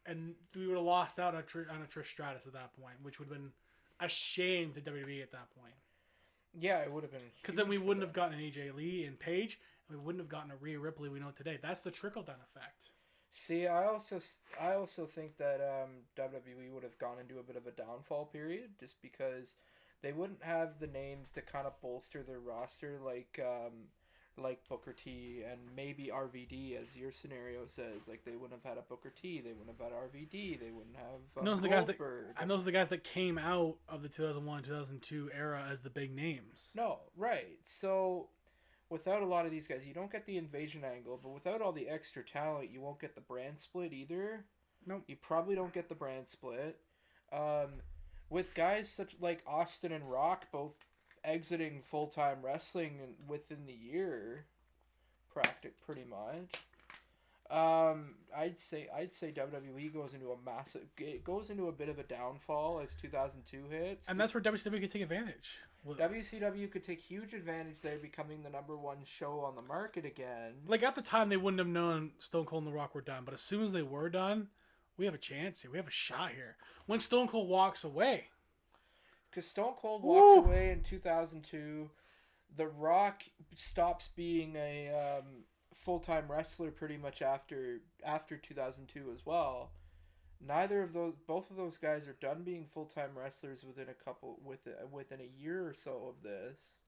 A: And we would have lost out on a Trish Stratus at that point, which would have been a shame to WWE at that point.
B: Yeah, it would have been.
A: Because then we wouldn't have gotten an AJ Lee and Paige, and we wouldn't have gotten a Rhea Ripley we know today. That's the trickle-down effect.
B: See, I also think that WWE would have gone into a bit of a downfall period just because they wouldn't have the names to kind of bolster their roster like Booker T and maybe RVD, as your scenario says. They wouldn't have had a Booker T, they wouldn't have had RVD, they wouldn't have
A: and those are the guys that came out of the 2001-2002 era as the big names.
B: No, right. So without a lot of these guys, you don't get the invasion angle, but without all the extra talent, you won't get the brand split either.
A: Nope.
B: You probably don't get the brand split. With guys such like Austin and Rock both exiting full-time wrestling within the year, pretty much. I'd say WWE goes into a bit of a downfall as 2002 hits.
A: And that's where WCW could take advantage.
B: WCW could take huge advantage there, becoming the number one show on the market again.
A: At the time, they wouldn't have known Stone Cold and The Rock were done, but as soon as they were done, we have a chance here. We have a shot here. When Stone Cold walks away.
B: Because Stone Cold walks away in 2002, The Rock stops being a full-time wrestler pretty much after 2002 as well. Both of those guys are done being full-time wrestlers within a year or so of this.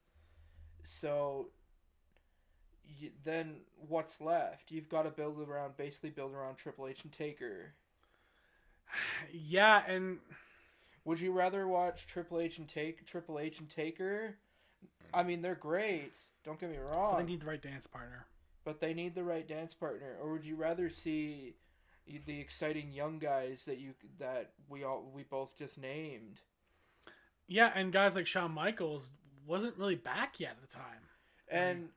B: So then what's left? You've got to build around Triple H and Taker.
A: Yeah, and
B: would you rather watch Triple H and Taker? I mean, they're great. Don't get me wrong.
A: But they need the right dance partner. Or would you rather see the exciting young guys that we both just named? Yeah, and guys like Shawn Michaels wasn't really back yet at the time.
B: And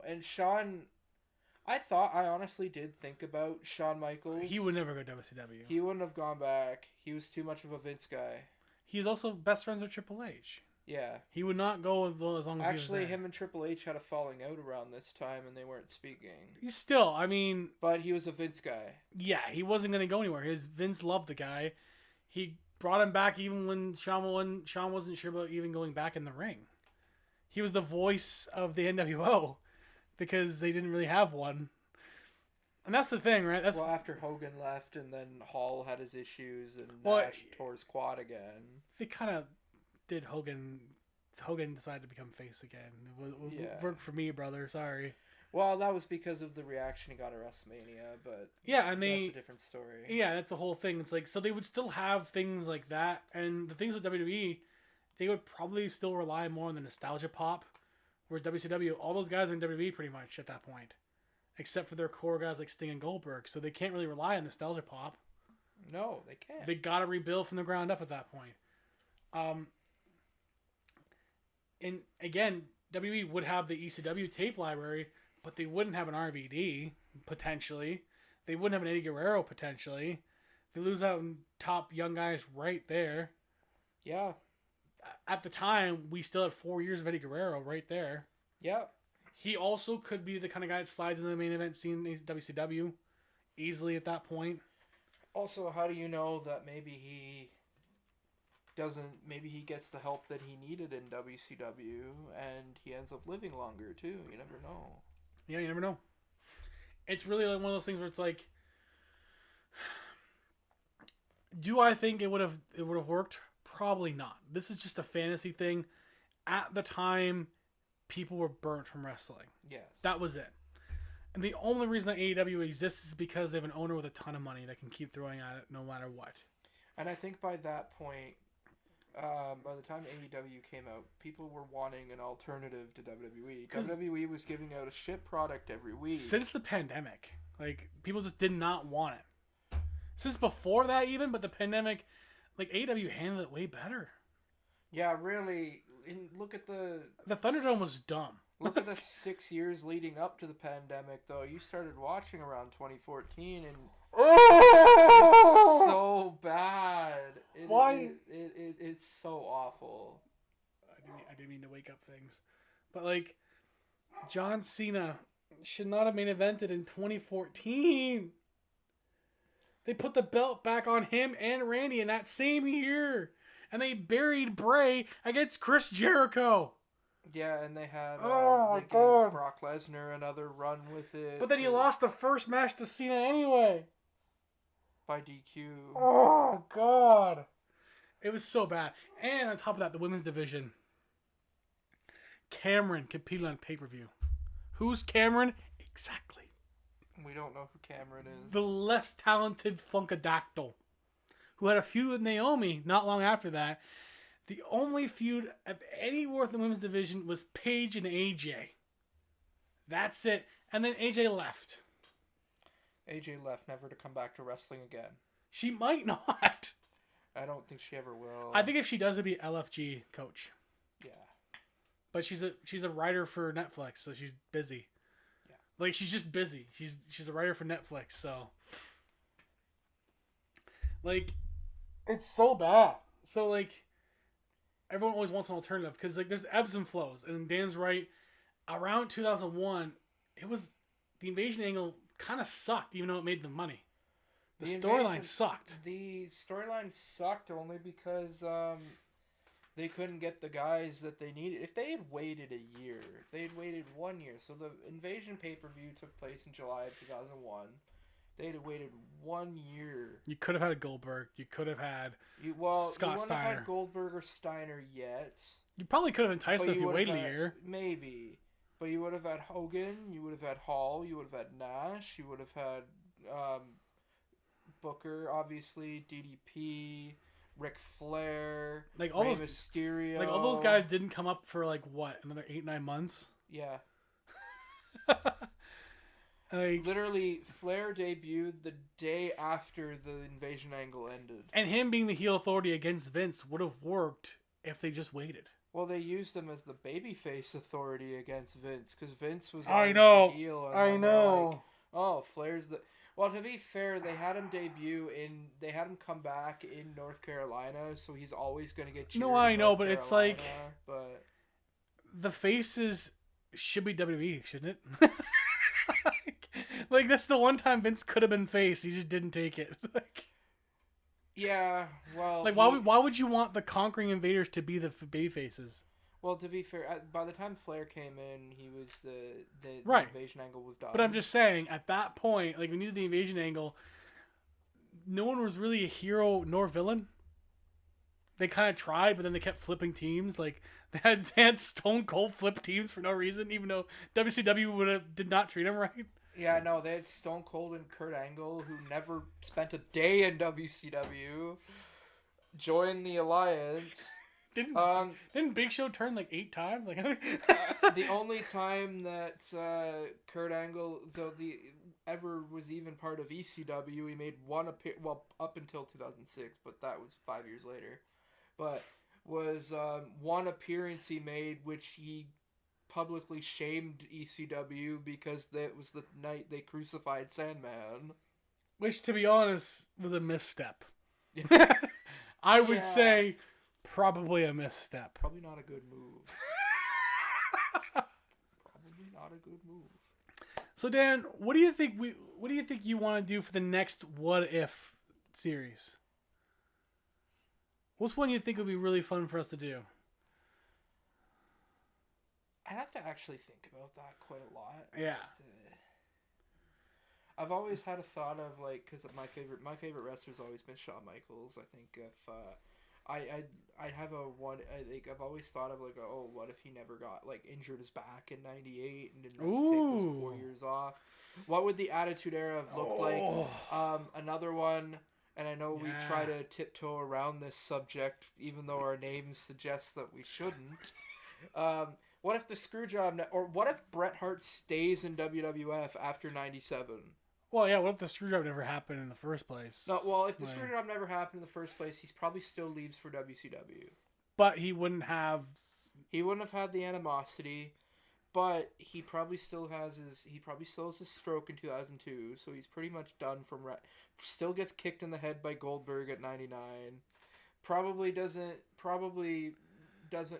B: and Shawn, I honestly did think about Shawn Michaels.
A: He would never go to WCW.
B: He wouldn't have gone back. He was too much of a Vince guy.
A: He's also best friends with Triple H.
B: Yeah.
A: He would not go as long as he was
B: Actually,
A: there.
B: him and Triple H had a falling out around this time, and they weren't speaking.
A: He's still, I mean...
B: But he was a Vince guy.
A: Yeah, he wasn't going to go anywhere. Vince loved the guy. He brought him back even when Shawn wasn't sure about even going back in the ring. He was the voice of the NWO because they didn't really have one. And that's the thing, right?
B: Well, after Hogan left and then Hall had his issues and Nash tore his quad again.
A: They kind of did Hogan decided to become face again. It worked for me, brother. Sorry.
B: Well, that was because of the reaction he got at WrestleMania, but
A: yeah, and
B: that's a different story.
A: Yeah, that's the whole thing. It's like, so they would still have things like that, and the things with WWE, they would probably still rely more on the nostalgia pop, whereas WCW, all those guys are in WWE pretty much at that point, except for their core guys like Sting and Goldberg, so they can't really rely on nostalgia pop.
B: No, they can't.
A: They gotta rebuild from the ground up at that point. And again, WWE would have the ECW tape library, but they wouldn't have an RVD, potentially. They wouldn't have an Eddie Guerrero, potentially. They lose out on top young guys right there.
B: Yeah.
A: At the time, we still had 4 years of Eddie Guerrero right there.
B: Yeah.
A: He also could be the kind of guy that slides into the main event scene in WCW easily at that point.
B: Also, how do you know that maybe he gets the help that he needed in WCW and he ends up living longer too? You never know.
A: Yeah, you never know. It's really like one of those things where it's like, do I think it would have worked? Probably not. This is just a fantasy thing. At the time, people were burnt from wrestling.
B: Yes. That
A: was it. And the only reason that AEW exists is because they have an owner with a ton of money that can keep throwing at it no matter what.
B: And I think by that point, by the time AEW came out, people were wanting an alternative to WWE. WWE was giving out a shit product every week.
A: Since the pandemic, like, people just did not want it. Since before that even, but the pandemic, like, AEW handled it way better.
B: Yeah, really. Look at the
A: Thunderdome was dumb.
B: Look at the 6 years leading up to the pandemic, though. You started watching around 2014, and it's so bad.
A: Why?
B: It's so awful.
A: I didn't mean to wake up things. But, like, John Cena should not have main evented in 2014. They put the belt back on him and Randy in that same year. And they buried Bray against Chris Jericho.
B: Yeah, and they had
A: gave
B: Brock Lesnar another run with it.
A: But then he lost the first match to Cena anyway.
B: By DQ.
A: Oh, God. It was so bad. And on top of that, the women's division. Cameron competed on pay-per-view. Who's Cameron? Exactly.
B: We don't know who Cameron is.
A: The less talented Funkadactyl, who had a feud with Naomi not long after that. The only feud of any worth in the women's division was Paige and AJ. That's it. And then AJ left.
B: AJ left, never to come back to wrestling again.
A: She might not.
B: I don't think she ever will.
A: I think if she does, it'd be LFG coach.
B: Yeah.
A: But she's a writer for Netflix, so she's busy.
B: Yeah.
A: Like, she's just busy. She's a writer for Netflix, so. Like, it's so bad. So, like, everyone always wants an alternative because, like, there's ebbs and flows. And Dan's right. Around 2001, the invasion angle kind of sucked, even though it made them money. The storyline sucked.
B: The storyline sucked only because they couldn't get the guys that they needed. If they had waited a year, if they had waited 1 year, so the Invasion pay-per-view took place in July of 2001. They had waited 1 year.
A: You could have had a Goldberg. You could have had Scott
B: you wouldn't
A: Steiner.
B: have had Goldberg or Steiner yet.
A: You probably could have enticed them if you waited a year.
B: Maybe. But you would have had Hogan, you would have had Hall, you would have had Nash, you would have had Booker, obviously, DDP, Ric Flair,
A: like all
B: Rey
A: those
B: Mysterio.
A: Like all those guys didn't come up for like what, another 8-9 months?
B: Yeah.
A: Like,
B: literally, Flair debuted the day after the invasion angle ended.
A: And him being the heel authority against Vince would have worked if they just waited.
B: Well, they used him as the babyface authority against Vince because Vince was
A: I
B: always the
A: know.
B: heel, and
A: I
B: then they're like,
A: know.
B: "Oh, Flair's the." Well, to be fair, they had him they had him come back in North Carolina, so he's always going to get cheered
A: No, I
B: in
A: know,
B: North
A: but it's like
B: Carolina. But
A: the faces should be WWE, shouldn't it? Like that's the one time Vince could have been face. He just didn't take it.
B: yeah, well,
A: Like why would you want the conquering invaders to be the baby faces?
B: well, to be fair, by the time Flair came in, he was the
A: Right.
B: invasion angle was done.
A: But I'm just saying, at that point, like we needed the invasion angle. No one was really a hero nor villain. They kind of tried, but then they kept flipping teams. Like they had Stone Cold flip teams for no reason, even though WCW did not treat him right.
B: Yeah, no, they had Stone Cold and Kurt Angle, who never spent a day in WCW, join the alliance.
A: Didn't Big Show turn like 8 times? Like
B: The only time that Kurt Angle ever was even part of ECW, he made one up until 2006, but that was 5 years later. But was one appearance he made, which he publicly shamed ECW because that was the night they crucified Sandman.
A: Which, to be honest, was a misstep. I would say probably a misstep.
B: Probably not a good move. Probably not a good move.
A: So Dan, what do you think you want to do for the next What If series? What's one you think would be really fun for us to do?
B: I'd have to actually think about that quite a lot.
A: Yeah.
B: I've always had a thought of like, because my favorite wrestler's always been Shawn Michaels. I think if I'd have a one. I think I've always thought of like, oh, what if he never got like injured his back in '98 and didn't have to take those 4 years off? What would the Attitude Era have looked like? Another one. And I know we try to tiptoe around this subject, even though our names suggest that we shouldn't. What if the Screwjob, or what if Bret Hart stays in WWF after '97?
A: Well, yeah. What if the Screwjob never happened in the first place?
B: No, well, if the Screwjob never happened in the first place, he's probably still leaves for WCW.
A: But he wouldn't have.
B: He wouldn't have had the animosity, but he probably still has his stroke in 2002, so he's pretty much done from. Still gets kicked in the head by Goldberg at 99. Probably doesn't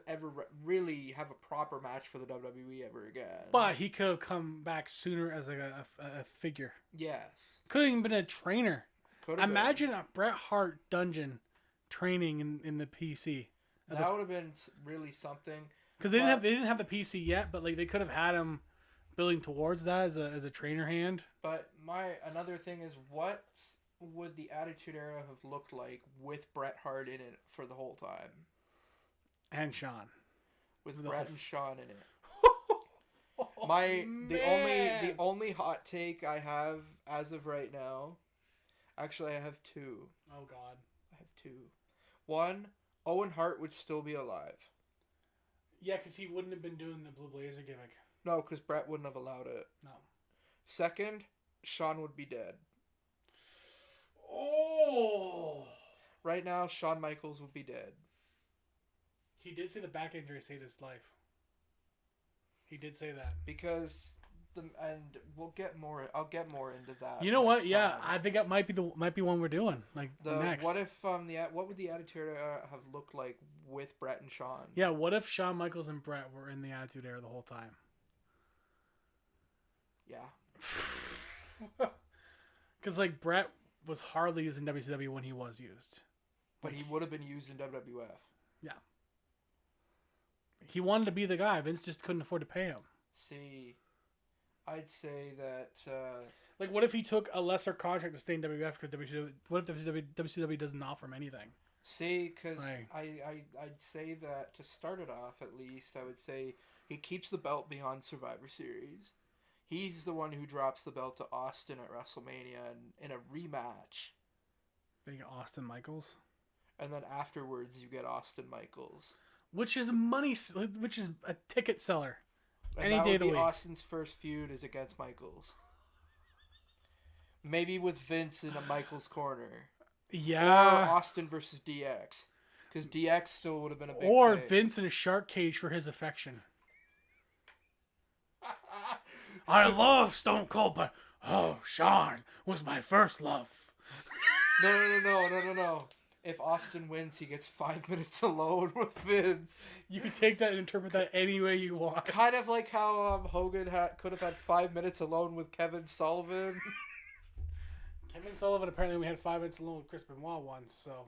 B: ever really have a proper match for the WWE ever again.
A: But he could have come back sooner as like a figure.
B: Yes.
A: Could have even been a trainer. Imagine
B: been.
A: a Bret Hart dungeon training in the PC.
B: That would have been really something.
A: Because they didn't have the PC yet, but like they could have had him building towards that as a trainer hand.
B: But another thing is, what would the Attitude Era have looked like with Bret Hart in it for the whole time?
A: And Sean.
B: With Bret and Sean in it. The only hot take I have as of right now, actually I have two.
A: Oh God.
B: I have two. One, Owen Hart would still be alive.
A: Yeah, because he wouldn't have been doing the Blue Blazer gimmick.
B: No, because Bret wouldn't have allowed it.
A: No.
B: Second, Sean would be dead.
A: Oh.
B: Right now, Shawn Michaels would be dead.
A: He did say the back injury saved his life. He did say that.
B: Because I'll get more into that.
A: You know what? Yeah, I think that might be one we're doing. Like next.
B: What if what would the Attitude Era have looked like with Bret and Shawn?
A: Yeah, what if Shawn Michaels and Bret were in the Attitude Era the whole time?
B: Yeah.
A: Because like Bret was hardly used in WCW when he was used.
B: But he would have been used in WWF.
A: Yeah. He wanted to be the guy. Vince just couldn't afford to pay him.
B: See, I'd say that...
A: like, what if he took a lesser contract to stay in WWF because WCW... What if WCW doesn't offer him anything?
B: See, because I'd say that to start it off, at least, I would say he keeps the belt beyond Survivor Series. He's the one who drops the belt to Austin at WrestleMania in a rematch.
A: Then you get Austin Michaels.
B: And then afterwards, you get Austin Michaels.
A: Which is a ticket seller.
B: And any day of the week. Austin's first feud is against Michaels. Maybe with Vince in a Michaels corner.
A: Yeah.
B: Or Austin versus DX. Because DX still would have been a big
A: Or
B: thing.
A: Vince in a shark cage for his affection. I love Stone Cold, but Shawn was my first love.
B: No. If Austin wins, he gets 5 minutes alone with Vince.
A: You can take that and interpret that any way you want.
B: Kind of like how Hogan could have had 5 minutes alone with Kevin Sullivan.
A: Kevin Sullivan apparently we had 5 minutes alone with Chris Benoit once, so.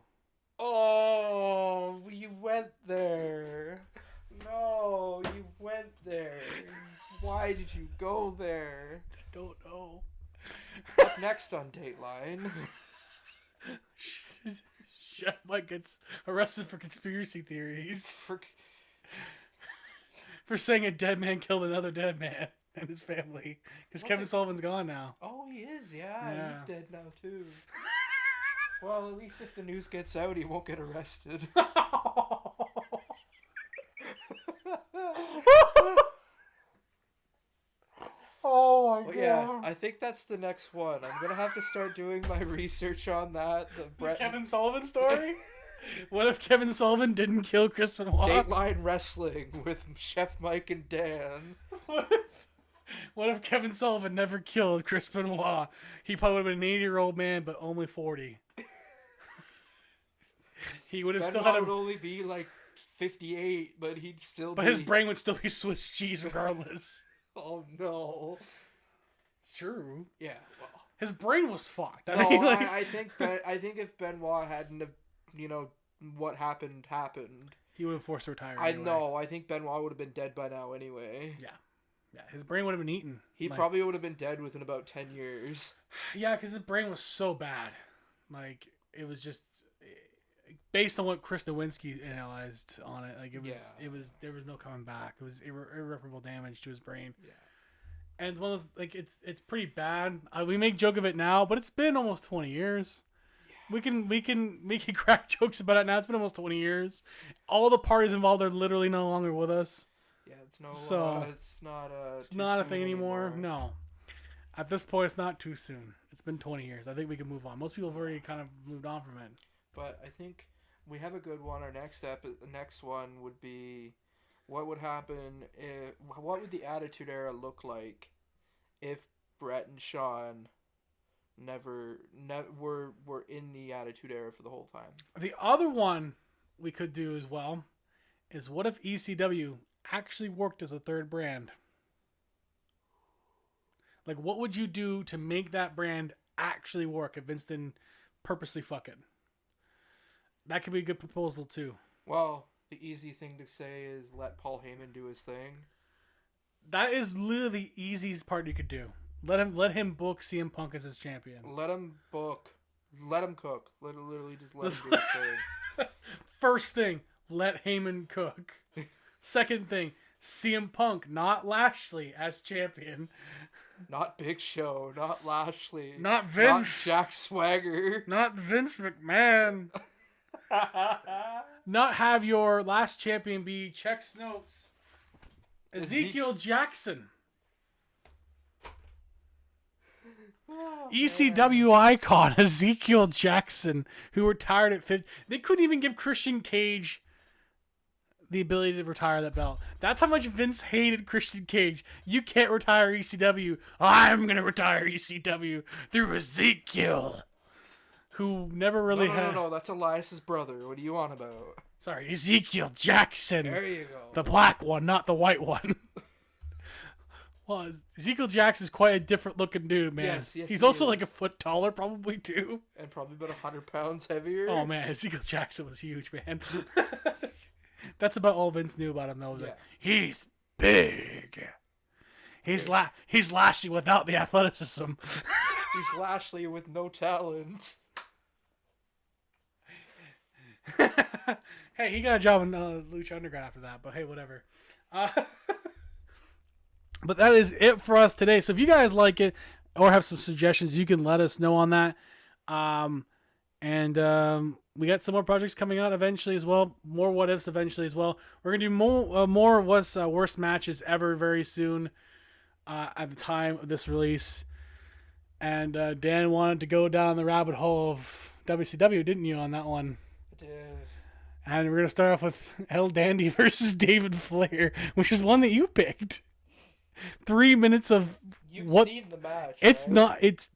B: Oh, you went there. No, you went there. Why did you go there?
A: I don't know.
B: Up next on Dateline.
A: Chef Mike gets arrested for conspiracy theories. For saying a dead man killed another dead man and his family. Because Kevin Sullivan's gone now.
B: Oh, he is, yeah. He's dead now, too. Well, at least if the news gets out, he won't get arrested.
A: Oh my god.
B: Yeah, I think that's the next one. I'm going to have to start doing my research on that.
A: The Kevin Sullivan story? What if Kevin Sullivan didn't kill Chris Benoit?
B: Dateline Wrestling with Chef Mike and Dan.
A: What if Kevin Sullivan never killed Chris Benoit? He probably would have been an 80-year-old man, but only 40. He would have still had
B: would only be like 58, but he'd still
A: But his brain would still be Swiss cheese regardless.
B: Oh no.
A: It's true.
B: Yeah, well.
A: His brain was fucked.
B: I think if Benoit hadn't have, what happened.
A: He would have forced to retire.
B: I know. I think Benoit would have been dead by now anyway.
A: Yeah, his brain would have been eaten.
B: He probably would have been dead within about 10 years.
A: Yeah, because his brain was so bad. Like, it was just based on what Chris Nowinski analyzed on it. Like, there was no coming back. It was irreparable damage to his brain.
B: Yeah.
A: And it's one of those, like, it's pretty bad. We make joke of it now, but it's been almost 20 years. Yeah. We can crack jokes about it now. It's been almost 20 years. All the parties involved are literally no longer with us.
B: Yeah, it's not
A: a thing anymore. No. At this point, it's not too soon. It's been 20 years. I think we can move on. Most people have already kind of moved on from it.
B: But I think we have a good one. Our next one would be, what would happen what would the Attitude Era look like if Brett and Shawn never were in the Attitude Era for the whole time?
A: The other one we could do as well is, what if ECW actually worked as a third brand? Like, what would you do to make that brand actually work if Vince didn't purposely fuck it? That could be a good proposal too.
B: Well, the easy thing to say is let Paul Heyman do his thing.
A: That is literally the easiest part you could do. Let him book CM Punk as his champion.
B: Let him book. Let him cook. Literally just let him do his thing.
A: First thing, let Heyman cook. Second thing, CM Punk, not Lashley, as champion.
B: Not Big Show, not Lashley.
A: Not Vince.
B: Not Jack Swagger.
A: Not Vince McMahon. Not have your last champion be Check's Notes. Ezekiel Jackson. Oh, ECW icon Ezekiel Jackson, who retired at 50. They couldn't even give Christian Cage the ability to retire that belt. That's how much Vince hated Christian Cage. You can't retire ECW. I'm going to retire ECW through Ezekiel, who never really had...
B: No, that's Elias's brother. What are you on about?
A: Sorry, Ezekiel Jackson.
B: There you go.
A: The black one, not the white one. Well, Ezekiel Jackson's quite a different looking dude, man.
B: Yes,
A: he's also like a foot taller, probably, too.
B: And probably about 100 pounds heavier.
A: Oh, man, Ezekiel Jackson was huge, man. That's about all Vince knew about him, though. Like, he's big. He's Lashley without the athleticism.
B: He's Lashley with no talent.
A: Hey, he got a job in Lucha Underground after that, but hey, whatever. But that is it for us today. So if you guys like it or have some suggestions, you can let us know on that. We got some more projects coming out eventually as well. More what ifs eventually as well. We're gonna do more what's worst matches ever very soon. At the time of this release, and Dan wanted to go down the rabbit hole of WCW, didn't you, on that one?
B: I did.
A: And we're going to start off with El Dandy versus David Flair, which is one that you picked. 3 minutes of
B: You've
A: what?
B: seen the match.
A: It's
B: right?
A: not. It's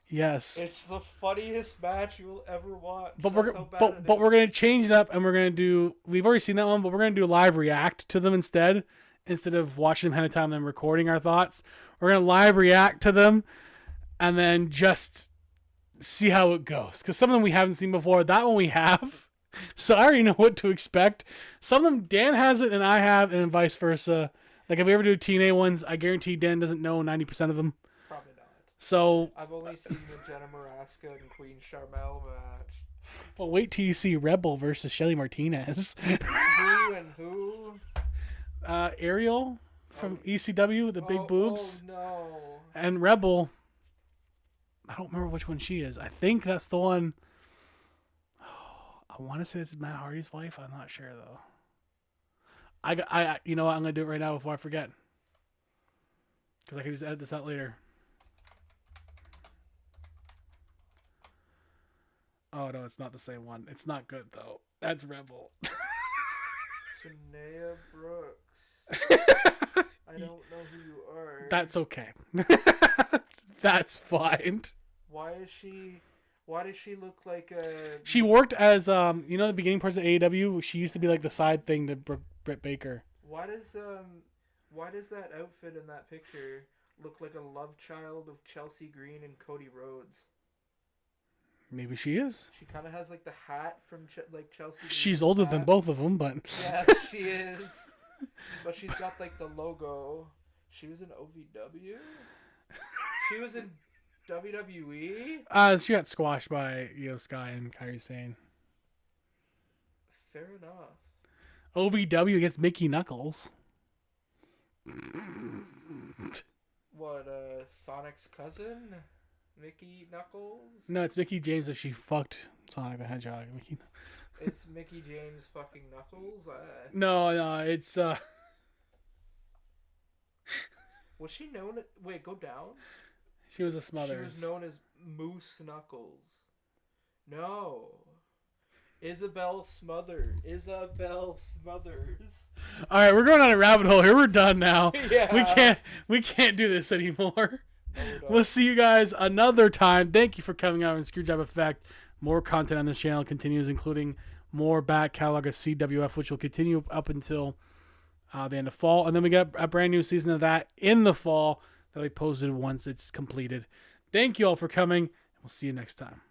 A: yes.
B: It's the funniest match you will ever watch.
A: But
B: That's
A: we're
B: how bad
A: but,
B: it
A: but
B: is.
A: we're gonna change it up, and we're gonna do. We've already seen that one, but we're gonna do live react to them instead of watching them ahead of time and then recording our thoughts. We're gonna live react to them, and then just see how it goes. Because some of them we haven't seen before. That one we have, so I already know what to expect. Some of them Dan has it and I have, and vice versa. Like if we ever do TNA ones, I guarantee Dan doesn't know 90% of them.
B: Probably not.
A: So
B: I've only seen the Jenna Maraska and Queen Charmel match.
A: well, wait till you see Rebel versus Shelly Martinez.
B: Who and who?
A: Ariel from ECW with the big boobs.
B: Oh no.
A: And Rebel, I don't remember which one she is. I think that's the one. I want to say it's Matt Hardy's wife. I'm not sure though. You know what? I'm gonna do it right now before I forget, because I can just edit this out later. Oh no, it's not the same one. It's not good though. That's Rebel.
B: Tanea Brooks. I don't know who you are.
A: That's okay. That's fine.
B: Why does she look like a...
A: She worked as the beginning parts of AEW. She used to be like the side thing to Britt Baker.
B: Why does that outfit in that picture look like a love child of Chelsea Green and Cody Rhodes?
A: Maybe she is.
B: She kind of has like the hat from Chelsea Green's
A: She's older than
B: hat.
A: both of them, but
B: Yes, she is. But she's got like the logo. She was in OVW. She was in WWE.
A: She got squashed by Io Sky and Kairi Sane.
B: Fair enough.
A: OVW against Mickey Knuckles.
B: What, Sonic's cousin? Mickey Knuckles?
A: No, it's Mickey James if she fucked Sonic the Hedgehog. Mickey.
B: It's Mickey James fucking Knuckles?
A: No, it's
B: Was she known... Wait, go down?
A: she was a Smothers.
B: She was known as Moose Knuckles. No. Isabel Smothers.
A: All right, we're going on a rabbit hole here. We're done now.
B: Yeah.
A: We can't do this anymore.
B: No,
A: We'll see you guys another time. Thank you for coming out on Screwjob Effect. More content on this channel continues, including more back catalog of CWF, which will continue up until the end of fall. And then we got a brand new season of that in the fall that will be posted once it's completed. Thank you all for coming, and we'll see you next time.